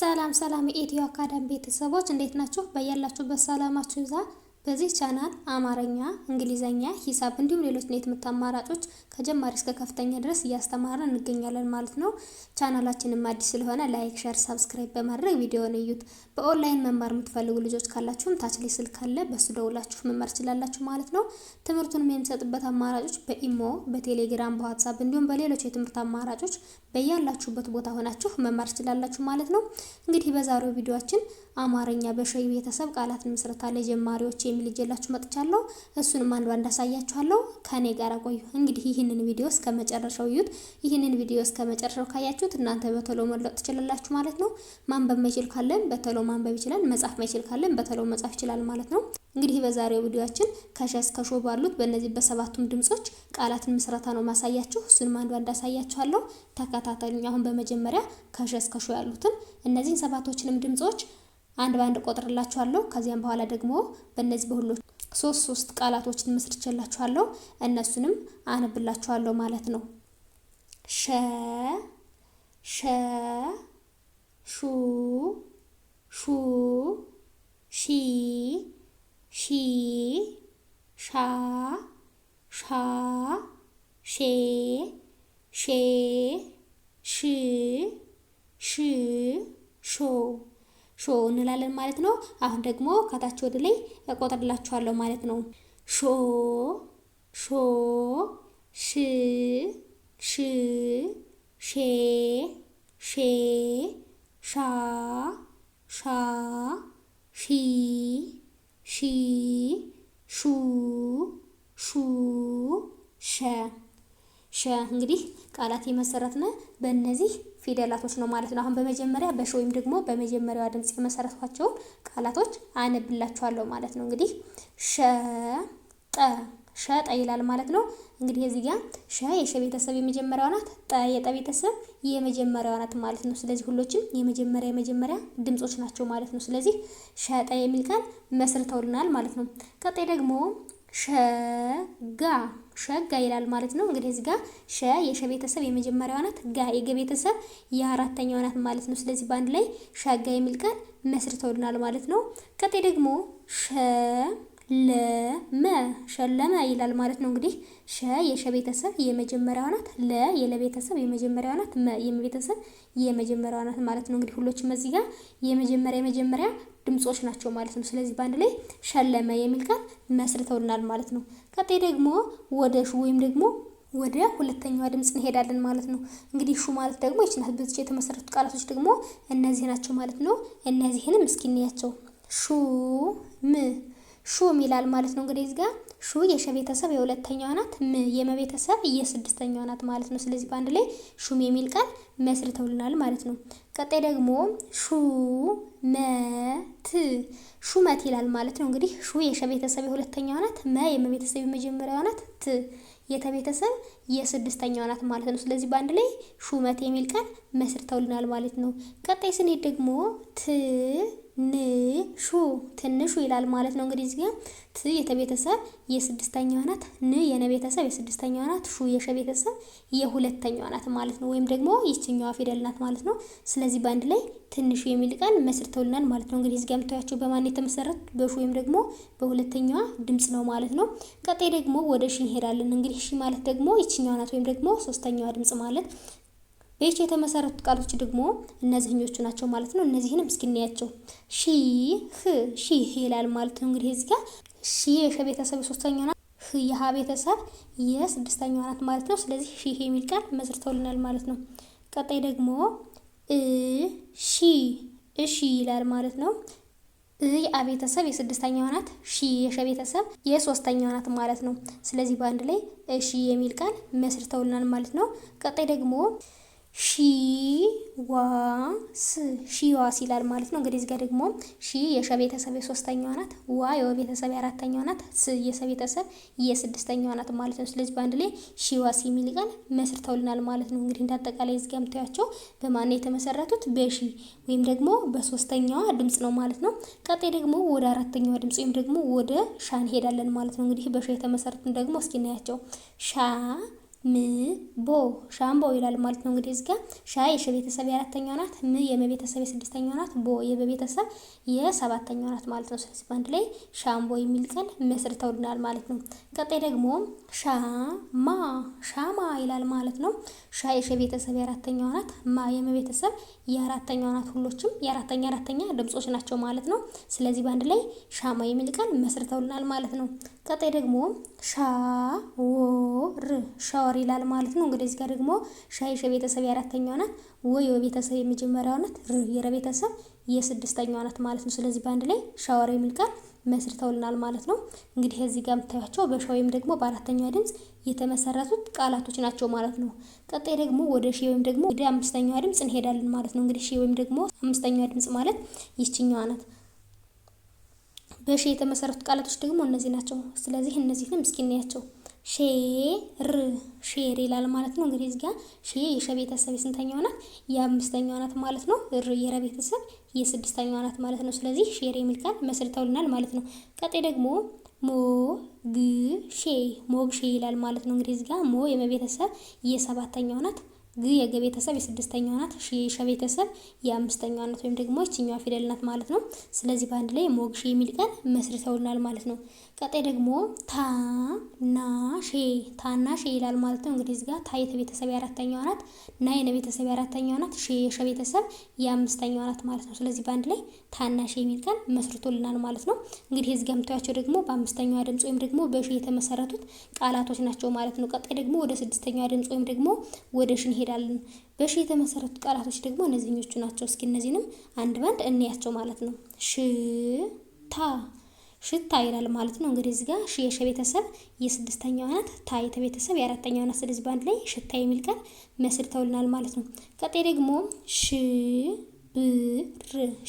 ሰላም ሰላም የኢትዮ አካዳሚ ቤተሰቦች እንዴት ናችሁ? በያላችሁበት ሰላማችሁ ይብዛ። በዚህ ቻናል አማርኛ፣ እንግሊዘኛ፣ ሂሳብ እንዲሁም ሌሎች የትምህርት አማራጮች ከጀማሪ እስከ ከፍተኛ ድረስ እያስተማረን እንገኛለን ማለት ነው። ቻናላችንም አዲስ ስለሆነ ላይክ፣ ሼር፣ ሰብስክራይብ በማድረግ ቪዲዮውን እዩት። በኦንላይን መማር የምትፈልጉ ልጆች ካላችሁም ታች ላይ ስልክ አለ፣ በሱ ደውላችሁ መማር ትችላላችሁ ማለት ነው። ትምህርቱን የምንሰጥበት አማራጮች በኢሞ፣ በቴሌግራም፣ በዋትስአፕ እንዲሁም በሌሎች የትምህርት አማራጮች በያላችሁበት ቦታ ሆናችሁ መማር ትችላላችሁ ማለት ነው። እንግዲህ በዛሬው ቪዲዮአችን አማርኛ በሸይ ቤተሰብ ቃላት ምስረታ ለጀማሪዎች የሚል ይዤላችሁ መጥቻለሁ። እሱንም አንድ ባንድ አሳያችኋለሁ። ከኔ ጋር ቆዩ። እንግዲህ ይህንን ቪዲዮ እስከ መጨረሻው እዩት። ይህንን ቪዲዮ እስከ መጨረሻው ካያችሁት እናንተ በቶሎ መለጥ ትችላላችሁ ማለት ነው። ማንበብ ማይችል ካለን በቶሎ ማንበብ ይችላል፣ መጻፍ ማይችል ካለን በቶሎ መጻፍ ይችላል ማለት ነው። እንግዲህ በዛሬው ቪዲዮአችን ከሸ እስከ ሾ ባሉት በእነዚህ በሰባቱም ድምጾች ቃላትን ምስረታ ነው ማሳያችሁ። እሱንም አንድ ባንድ አሳያችኋለሁ። ተከታተሉኝ። አሁን በመጀመሪያ ከሸ እስከ ሾ ያሉትን እነዚህን ሰባቶችንም ድምጾች አንድ ባንድ ቆጥርላችኋለሁ። ከዚያም በኋላ ደግሞ በእነዚህ በሁሉ ሶስት ቃላቶችን መስርቼላችኋለሁ። እነሱንም አነብላችኋለሁ ማለት ነው። ሸ ሸ ሹ ሹ ሺ ሺ ሻ ሻ ሼ ሼ ሽ ሽ ሾ ሾ እንላለን ማለት ነው። አሁን ደግሞ ከታች ወደ ላይ እቆጥርላችኋለሁ ማለት ነው። ሾ ሾ ሽ ሽ ሼ ሼ ሻ ሻ ሺ ሺ ሹ ሹ ሸ ሸ እንግዲህ ቃላት የመሰረትነ በእነዚህ ፊደላቶች ነው ማለት ነው። አሁን በመጀመሪያ በሸ ወይም ደግሞ በመጀመሪያዋ ድምጽ የመሰረቷቸው ቃላቶች አነብላችኋለሁ ማለት ነው። እንግዲህ ሸጠ ይላል ማለት ነው። እንግዲህ እዚህ ጋር ሸ የሸ ቤተሰብ የመጀመሪያዋ ናት፣ ጠ የጠ ቤተሰብ የመጀመሪያዋ ናት ማለት ነው። ስለዚህ ሁሎችም የመጀመሪያ ድምጾች ናቸው ማለት ነው። ስለዚህ ሸጠ የሚል ቃል መስርተውልናል ማለት ነው። ቀጣይ ደግሞ ሸጋ ይላል ማለት ነው። እንግዲህ እዚህ ጋር ሸ የሸ ቤተሰብ የመጀመሪያዋ ናት፣ ጋ የገ ቤተሰብ የአራተኛዋ ናት ማለት ነው። ስለዚህ በአንድ ላይ ሸጋ የሚል ቃል መስርተውልናል ማለት ነው። ቀጣይ ደግሞ ሸለመ ይላል ማለት ነው። እንግዲህ ሸ የሸ ቤተሰብ የመጀመሪያዋ ናት፣ ለ የለ ቤተሰብ የመጀመሪያዋ ናት፣ መ የመ ቤተሰብ የመጀመሪያዋ ናት ማለት ነው። እንግዲህ ሁሎችም እዚህ ጋር የመጀመሪያ ድምጾች ናቸው ማለት ነው። ስለዚህ በአንድ ላይ ሸለመ የሚል ቃል መስርተውልናል ማለት ነው። ቀጣይ ደግሞ ወደ ሹ ወይም ደግሞ ወደ ሁለተኛዋ ድምጽ እንሄዳለን ማለት ነው። እንግዲህ ሹ ማለት ደግሞ ይችላል በዚህ የተመሰረቱ ቃላቶች ደግሞ እነዚህ ናቸው ማለት ነው። እነዚህንም እስኪ እንያቸው። ሹም ይላል ማለት ነው። እንግዲህ እዚህ ጋር ሹ የሸ ቤተሰብ የሁለተኛዋ ናት፣ ም የመ ቤተሰብ የስድስተኛዋ ናት ማለት ነው። ስለዚህ በአንድ ላይ ሹም የሚል ቃል መስርተውልናል ማለት ነው። ቀጣይ ደግሞ ሹመት ይላል ማለት ነው። እንግዲህ ሹ የሸ ቤተሰብ የሁለተኛዋ ናት፣ መ የመ ቤተሰብ የመጀመሪያዋ ናት፣ ት የተ ቤተሰብ የስድስተኛዋ ናት ማለት ነው። ስለዚህ በአንድ ላይ ሹመት የሚል ቃል መስርተውልናል ማለት ነው። ቀጣይ ስንሄድ ደግሞ ትንሹ ይላል ማለት ነው። እንግዲህ እዚህ ጋር ት የተ ቤተሰብ የስድስተኛዋ ናት፣ ን የነ ቤተሰብ የስድስተኛዋ ናት፣ ሹ የሸ ቤተሰብ የሁለተኛዋ ናት ማለት ነው። ወይም ደግሞ ይችኛዋ ፊደል ናት ማለት ነው። ስለዚህ በአንድ ላይ ትንሹ የሚል ቃል መስርተውልናል ማለት ነው። እንግዲህ እዚህ ጋር የምታዩቸው በማን የተመሰረቱ በሹ ወይም ደግሞ በሁለተኛዋ ድምጽ ነው ማለት ነው። ቀጣይ ደግሞ ወደ ሺ እንሄዳለን። እንግዲህ ሺ ማለት ደግሞ ይችኛዋ ናት ወይም ደግሞ ሶስተኛዋ ድምጽ ማለት በይች የተመሰረቱ ቃሎች ደግሞ እነዚህኞቹ ናቸው ማለት ነው። እነዚህንም እስኪ እናያቸው። ሺህ ይላል ማለት ነው። እንግዲህ እዚህ ጋር ሺ የሸ ቤተሰብ የሶስተኛዋ ናት፣ ህ የሀ ቤተሰብ የስድስተኛዋ ናት ማለት ነው። ስለዚህ ሺህ የሚል ቃል መስርተውልናል ማለት ነው። ቀጣይ ደግሞ እሺ ይላል ማለት ነው። የአ ቤተሰብ የስድስተኛዋ ናት፣ ሺ የሸ ቤተሰብ የሶስተኛዋ ናት ማለት ነው። ስለዚህ በአንድ ላይ እሺ የሚል ቃል መስርተውልናል ማለት ነው። ቀጣይ ደግሞ ሺዋስ ይላል ማለት ነው። እንግዲህ እዚህ ጋር ደግሞ ሺ የሸ ቤተሰብ የሶስተኛዋ ናት፣ ዋ የወ ቤተሰብ የአራተኛዋ ናት፣ ስ የሰ ቤተሰብ የስድስተኛዋ ናት ማለት ነው። ስለዚህ በአንድ ላይ ሺዋስ የሚል ቃል መስርተውልናል ማለት ነው። እንግዲህ እንዳጠቃላይ እዚህ ጋር የምታያቸው በማን የተመሰረቱት በሺ ወይም ደግሞ በሶስተኛዋ ድምጽ ነው ማለት ነው። ቀጣይ ደግሞ ወደ አራተኛዋ ድምጽ ወይም ደግሞ ወደ ሻ እንሄዳለን ማለት ነው። እንግዲህ በሻ የተመሰረቱን ደግሞ እስኪ እናያቸው። ቦ ሻምቦ ይላል ማለት ነው። እንግዲህ እዚህ ጋር ሻ የሸ ቤተሰብ የአራተኛው ናት፣ ም የመ ቤተሰብ የስድስተኛው ናት፣ ቦ የበ ቤተሰብ የሰባተኛው ናት ማለት ነው። ስለዚህ በአንድ ላይ ሻምቦ የሚል ቃል መስርተውልናል ማለት ነው። ቀጣይ ደግሞ ሻማ ሻማ ይላል ማለት ነው። ሻ የሸ ቤተሰብ የአራተኛው ናት፣ ማ የመ ቤተሰብ የአራተኛው ናት። ሁሎችም የአራተኛ ድምጾች ናቸው ማለት ነው። ስለዚህ በአንድ ላይ ሻማ የሚል ቃል መስርተውልናል ማለት ነው። ቀጣይ ደግሞ ሻወር ሻወር ይላል ማለት ነው። እንግዲህ እዚህ ጋር ደግሞ ሻ የሸ ቤተሰብ የአራተኛው ናት፣ ወ የወ ቤተሰብ የመጀመሪያው ናት፣ ር የረ ቤተሰብ የስድስተኛው ናት ማለት ነው። ስለዚህ በአንድ ላይ ሻወር የሚል ቃል መስርተውልናል ማለት ነው። እንግዲህ እዚህ ጋር የምታዩቸው በሻ ወይም ደግሞ በአራተኛዋ ድምጽ የተመሰረቱት ቃላቶች ናቸው ማለት ነው። ቀጣይ ደግሞ ወደ ሺ ወይም ደግሞ ወደ አምስተኛዋ ድምጽ እንሄዳለን ማለት ነው። እንግዲህ ሺ ወይም ደግሞ አምስተኛዋ ድምጽ ማለት ይችኛዋ ናት። በሺ የተመሰረቱት ቃላቶች ደግሞ እነዚህ ናቸው። ስለዚህ እነዚህንም እስኪ እናያቸው። ሼር ሼር ይላል ማለት ነው። እንግዲህ እዚህ ጋር ሼ የሸ ቤተሰብ የስንተኛዋ ናት? የአምስተኛዋ ናት ማለት ነው። ር የረ ቤተሰብ የስድስተኛዋ ናት ማለት ነው። ስለዚህ ሼር የሚል ቃል መስርተውልናል ማለት ነው። ቀጣይ ደግሞ ሞግሼ ሞግሼ ይላል ማለት ነው። እንግዲህ እዚህ ጋር ሞ የመ ቤተሰብ የሰባተኛዋ ናት፣ ግ የገ ቤተሰብ የስድስተኛዋ ናት፣ ሺ የሸ ቤተሰብ የአምስተኛዋ ናት ወይም ደግሞ ይችኛዋ ፊደል ናት ማለት ነው። ስለዚህ በአንድ ላይ ሞግሼ የሚል ቃል መስርተውልናል ማለት ነው። ቀጣይ ደግሞ ታናሼ ታናሼ ይላል ማለት ነው። እንግዲህ እዚህ ጋር ታ የተ ቤተሰብ የአራተኛዋ ናት፣ ና የነ ቤተሰብ የአራተኛዋ ናት፣ ሼ የሸ ቤተሰብ የአምስተኛዋ ናት ማለት ነው። ስለዚህ በአንድ ላይ ታናሼ የሚል ቃል መስርቶልናል ማለት ነው። እንግዲህ እዚህ ጋር የምታዩቸው ደግሞ በአምስተኛዋ ድምጽ ወይም ደግሞ በሺ የተመሰረቱት ቃላቶች ናቸው ማለት ነው። ቀጣይ ደግሞ ወደ ስድስተኛዋ ድምጽ ወይም ደግሞ ወደ ሺ እንሄዳለን። በሺ የተመሰረቱት ቃላቶች ደግሞ እነዚህኞቹ ናቸው። እስኪ እነዚህንም አንድ ባንድ እንያቸው ማለት ነው። ሽታ ሽታ ይላል ማለት ነው። እንግዲህ እዚህ ጋር ሺ የሸ ቤተሰብ የስድስተኛዋ ናት፣ ታ የተ ቤተሰብ የአራተኛዋ ናት። ስለዚህ በአንድ ላይ ሽታ የሚል ቃል መስርተውልናል ማለት ነው። ቀጣይ ደግሞ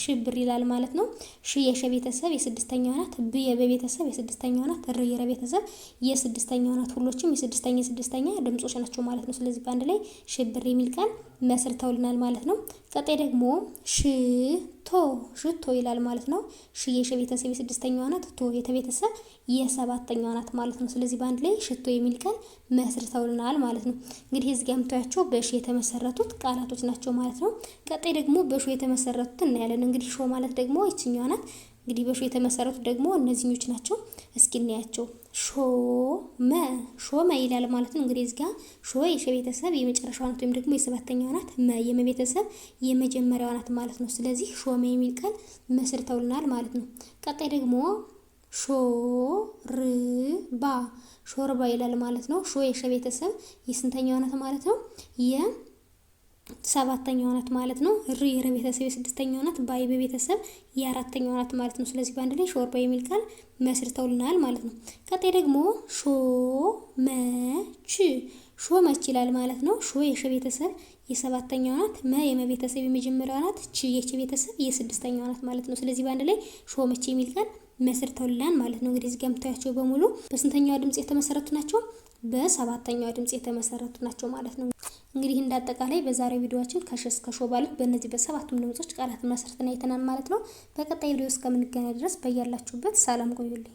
ሽብር ይላል ማለት ነው። ሺ የሸ ቤተሰብ የስድስተኛዋ ናት፣ ብ የበ ቤተሰብ የስድስተኛዋ ናት፣ ር የረ ቤተሰብ የስድስተኛዋ ናት። ሁሎችም የስድስተኛ ድምጾች ናቸው ማለት ነው። ስለዚህ በአንድ ላይ ሽብር የሚል ቃል መስርተውልናል ማለት ነው። ቀጣይ ደግሞ ሽቶ ይላል ማለት ነው። ሺ የሸ ቤተሰብ የስድስተኛዋ ናት፣ ቶ የተ ቤተሰብ የሰባተኛዋ ናት ማለት ነው። ስለዚህ በአንድ ላይ ሽቶ የሚል ቃል መስርተውልናል ማለት ነው። እንግዲህ እዚህ ጋር የምታያቸው በሺ የተመሰረቱት ቃላቶች ናቸው ማለት ነው። ቀጣይ ደግሞ በሾ የተመሰረቱት እናያለን። እንግዲህ ሾ ማለት ደግሞ ይችኛዋ ናት። እንግዲህ በሾ የተመሰረቱት ደግሞ እነዚህኞች ናቸው። እስኪ እናያቸው። ሾመ ይላል ማለት ነው። እንግዲህ እዚህ ጋር ሾ የሸ ቤተሰብ የመጨረሻዋ ናት ወይም ደግሞ የሰባተኛዋ ናት፣ መ የመ ቤተሰብ የመጀመሪያዋ ናት ማለት ነው። ስለዚህ ሾመ የሚል ቃል መስርተውልናል ማለት ነው። ቀጣይ ደግሞ ሾርባ ይላል ማለት ነው። ሾ የሸ ቤተሰብ የስንተኛዋ ናት ማለት ነው? ሰባተኛዋ ናት ማለት ነው። ር የረ ቤተሰብ የስድስተኛዋ ናት፣ ባይ በቤተሰብ የአራተኛዋ ናት ማለት ነው። ስለዚህ በአንድ ላይ ሾርባ የሚል ቃል መስርተውልናል ማለት ነው። ቀጣይ ደግሞ ሾመች ይላል ማለት ነው። ሾ የሸ ቤተሰብ የሰባተኛዋ ናት፣ መ የመ ቤተሰብ የመጀመሪያዋ ናት፣ ች የቸ ቤተሰብ የስድስተኛዋ ናት ማለት ነው። ስለዚህ በአንድ ላይ ሾመች የሚል ቃል መስርተውልናል ማለት ነው። እንግዲህ እዚህ ጋር የምታያቸው በሙሉ በስንተኛዋ ድምጽ የተመሰረቱ ናቸው? በሰባተኛዋ ድምጽ የተመሰረቱ ናቸው ማለት ነው። እንግዲህ እንዳጠቃላይ በዛሬው ቪዲዮአችን ከሸ እስከ ሾ ባሉት በእነዚህ በሰባቱም ድምጾች ቃላትን መስርተን አይተናል ማለት ነው። በቀጣይ ቪዲዮ እስከምንገናኝ ድረስ በያላችሁበት ሰላም ቆዩልኝ።